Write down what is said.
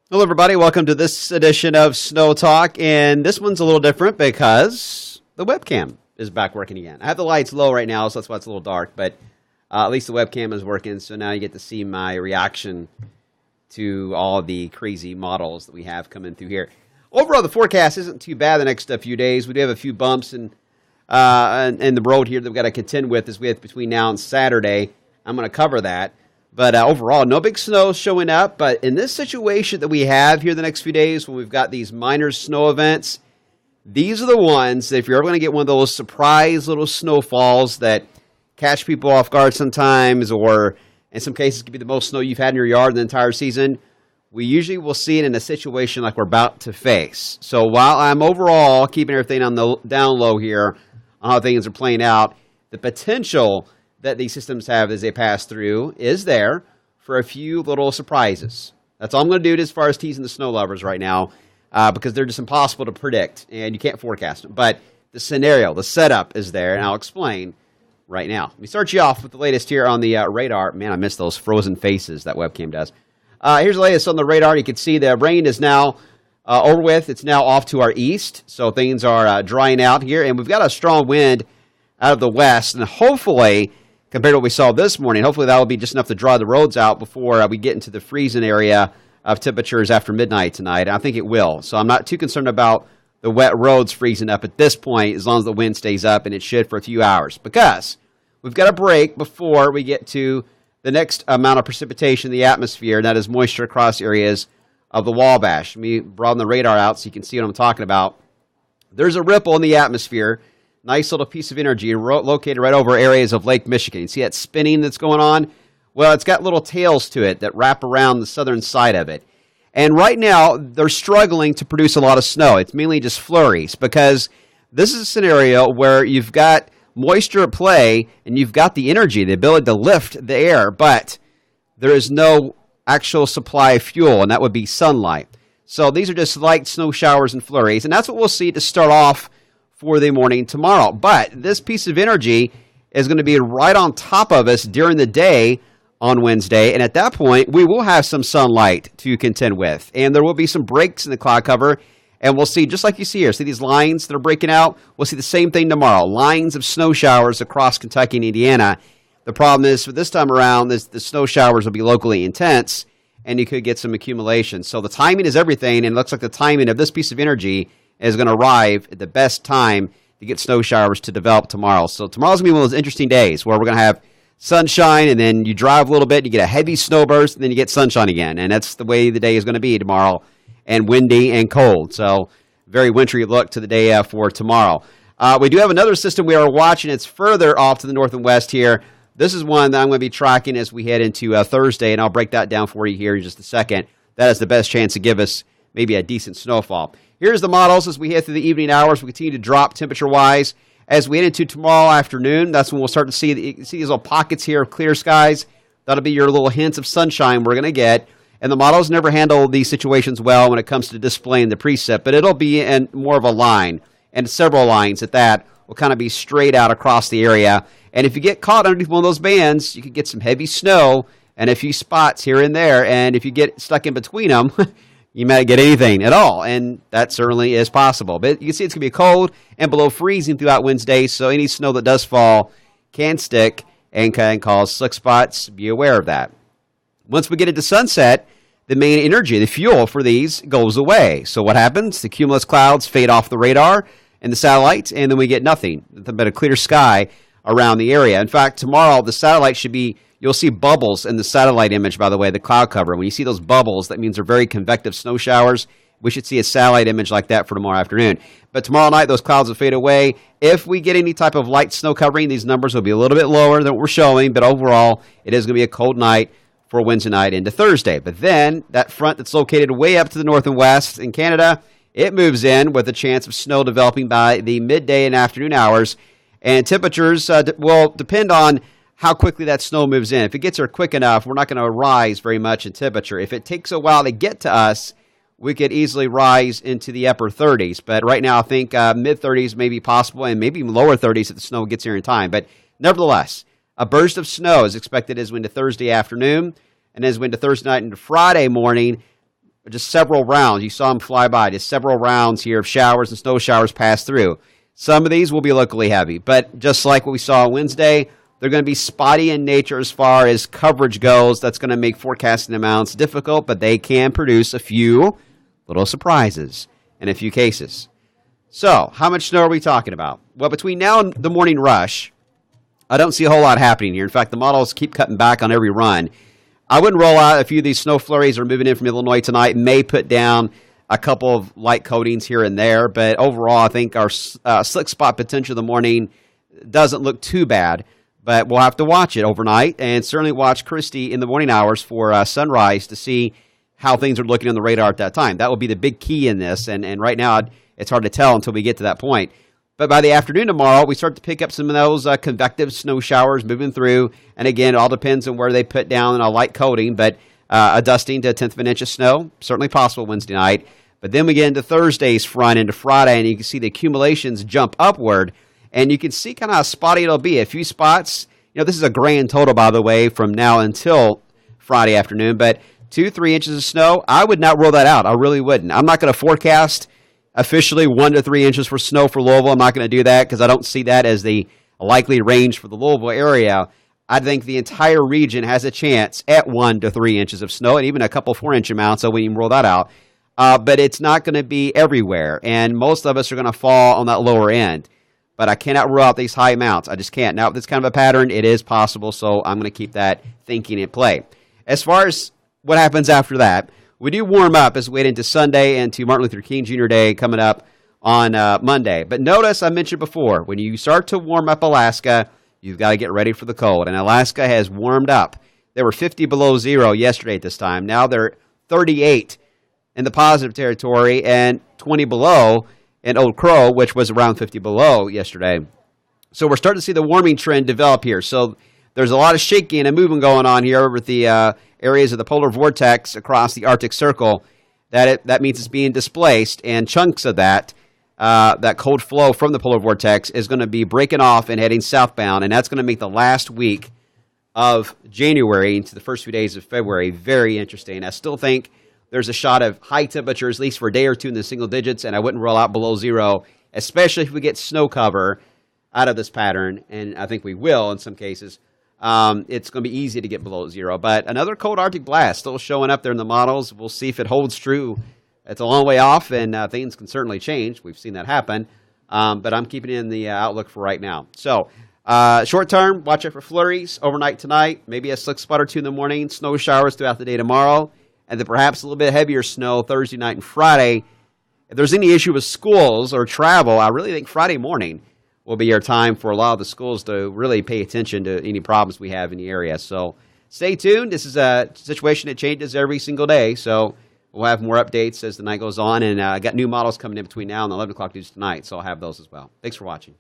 Hello, everybody. Welcome to this edition of Snow Talk. And this one's a little different because the webcam is back working again. I have the lights low right now, so that's why it's a little dark. But at least the webcam is working. So now you get to see my reaction to all the crazy models that we have coming through here. Overall, the forecast isn't too bad the next few days. We do have a few bumps in the road here that we've got to contend with as we have between now and Saturday. I'm going to cover that. But overall, no big snow showing up. But in this situation that we have here the next few days, when we've got these minor snow events, these are the ones that if you're ever going to get one of those surprise little snowfalls that catch people off guard sometimes, or in some cases could be the most snow you've had in your yard in the entire season, we usually will see it in a situation like we're about to face. So while I'm overall keeping everything on the down low here on how things are playing out, the potential that these systems have as they pass through is there for a few little surprises. That's all I'm going to do as far as teasing the snow lovers right now, because they're just impossible to predict and you can't forecast them. But the scenario, the setup is there, and I'll explain right now. Let me start you off with the latest here on the radar. Man, I miss those frozen faces that webcam does. Here's the latest on the radar. You can see the rain is now over with. It's now off to our east, so things are drying out here, and we've got a strong wind out of the west, and hopefully, compared to what we saw this morning, hopefully that will be just enough to dry the roads out before we get into the freezing area of temperatures after midnight tonight. And I think it will. So I'm not too concerned about the wet roads freezing up at this point, as long as the wind stays up, and it should for a few hours. Because we've got a break before we get to the next amount of precipitation in the atmosphere, and that is moisture across areas of the Wabash. Let me broaden the radar out so you can see what I'm talking about. There's a ripple in the atmosphere. Nice little piece of energy located right over areas of Lake Michigan. You see that spinning that's going on? Well, it's got little tails to it that wrap around the southern side of it. And right now, they're struggling to produce a lot of snow. It's mainly just flurries because this is a scenario where you've got moisture at play and you've got the energy, the ability to lift the air, but there is no actual supply of fuel, and that would be sunlight. So these are just light snow showers and flurries, and that's what we'll see to start off for the morning tomorrow. But this piece of energy is going to be right on top of us during the day on Wednesday. And at that point, we will have some sunlight to contend with. And there will be some breaks in the cloud cover. And we'll see, just like you see here, see these lines that are breaking out? We'll see the same thing tomorrow. Lines of snow showers across Kentucky and Indiana. The problem is, for this time around, the snow showers will be locally intense, and you could get some accumulation. So the timing is everything, and it looks like the timing of this piece of energy is going to arrive at the best time to get snow showers to develop tomorrow. So tomorrow's going to be one of those interesting days where we're going to have sunshine, and then you drive a little bit, you get a heavy snow burst, and then you get sunshine again. And that's the way the day is going to be tomorrow, and windy and cold. So very wintry look to the day for tomorrow. We do have another system we are watching. It's further off to the north and west here. This is one that I'm going to be tracking as we head into Thursday, and I'll break that down for you here in just a second. That has the best chance to give us maybe a decent snowfall. Here's the models as we head through the evening hours. We continue to drop temperature-wise. As we head into tomorrow afternoon, that's when we'll start to see these little pockets here of clear skies. That'll be your little hints of sunshine we're going to get. And the models never handle these situations well when it comes to displaying the precip, but it'll be in more of a line, and several lines at that will kind of be straight out across the area. And if you get caught underneath one of those bands, you could get some heavy snow and a few spots here and there. And if you get stuck in between them, you might get anything at all, and that certainly is possible. But you can see it's going to be cold and below freezing throughout Wednesday, so any snow that does fall can stick and can cause slick spots. Be aware of that. Once we get into sunset, the main energy, the fuel for these, goes away. So what happens? The cumulus clouds fade off the radar and the satellite, and then we get nothing but a clear sky around the area. In fact, tomorrow the satellite should be, you'll see bubbles in the satellite image, by the way, the cloud cover. When you see those bubbles, that means they're very convective snow showers. We should see a satellite image like that for tomorrow afternoon. But tomorrow night, those clouds will fade away. If we get any type of light snow covering, these numbers will be a little bit lower than what we're showing. But overall, it is going to be a cold night for Wednesday night into Thursday. But then that front that's located way up to the north and west in Canada, it moves in with a chance of snow developing by the midday and afternoon hours. And temperatures will depend on how quickly that snow moves in. If it gets there quick enough, we're not going to rise very much in temperature. If it takes a while to get to us, we could easily rise into the upper 30s. But right now, I think mid-30s may be possible, and maybe even lower 30s if the snow gets here in time. But nevertheless, a burst of snow is expected as we into Thursday afternoon, and as we into Thursday night into Friday morning. just several rounds. You saw them fly by. Just several rounds here of showers and snow showers pass through. Some of these will be locally heavy, but just like what we saw on Wednesday, they're going to be spotty in nature as far as coverage goes. That's going to make forecasting amounts difficult, but they can produce a few little surprises in a few cases. So, how much snow are we talking about? Well, between now and the morning rush, I don't see a whole lot happening here. In fact, the models keep cutting back on every run. I wouldn't roll out a few of these snow flurries that are moving in from Illinois tonight. May put down a couple of light coatings here and there, but overall, I think our slick spot potential in the morning doesn't look too bad. But we'll have to watch it overnight and certainly watch Christie in the morning hours for sunrise to see how things are looking on the radar at that time. That will be the big key in this, and right now it's hard to tell until we get to that point. But by the afternoon tomorrow, we start to pick up some of those convective snow showers moving through. And again, it all depends on where they put down a light coating, but a dusting to a tenth of an inch of snow, certainly possible Wednesday night. But then we get into Thursday's front, into Friday, and you can see the accumulations jump upward. And you can see kind of how spotty it'll be. A few spots, this is a grand total, by the way, from now until Friday afternoon. But 2-3 inches of snow, I would not rule that out. I really wouldn't. I'm not going to forecast officially 1 to 3 inches for snow for Louisville. I'm not going to do that because I don't see that as the likely range for the Louisville area. I think the entire region has a chance at 1 to 3 inches of snow and even a couple 4-inch amounts, so we can rule that out. But it's not going to be everywhere, and most of us are going to fall on that lower end. But I cannot rule out these high amounts. I just can't. Now, if it's kind of a pattern, it is possible, so I'm going to keep that thinking in play. As far as what happens after that, we do warm up as we head into Sunday and to Martin Luther King Jr. Day coming up on Monday. But notice I mentioned before, when you start to warm up Alaska, you've got to get ready for the cold. And Alaska has warmed up. They were 50 below zero yesterday at this time. Now they're 38 in the positive territory and 20 below in Old Crow, which was around 50 below yesterday. So we're starting to see the warming trend develop here. So there's a lot of shaking and moving going on here with the areas of the polar vortex across the Arctic Circle. That means it's being displaced, and chunks of that cold flow from the polar vortex is going to be breaking off and heading southbound, and that's going to make the last week of January into the first few days of February very interesting. I still think there's a shot of high temperatures, at least for a day or two in the single digits, and I wouldn't roll out below zero, especially if we get snow cover out of this pattern, and I think we will in some cases. It's going to be easy to get below zero. But another cold Arctic blast still showing up there in the models. We'll see if it holds true. It's a long way off, and things can certainly change. We've seen that happen. But I'm keeping it in the outlook for right now. So short term, watch out for flurries overnight tonight, maybe a slick spot or two in the morning, snow showers throughout the day tomorrow, and then perhaps a little bit heavier snow Thursday night and Friday. If there's any issue with schools or travel, I really think Friday morning will be our time for a lot of the schools to really pay attention to any problems we have in the area. So stay tuned. This is a situation that changes every single day. So we'll have more updates as the night goes on. And I got new models coming in between now and the 11 o'clock news tonight. So I'll have those as well. Thanks for watching.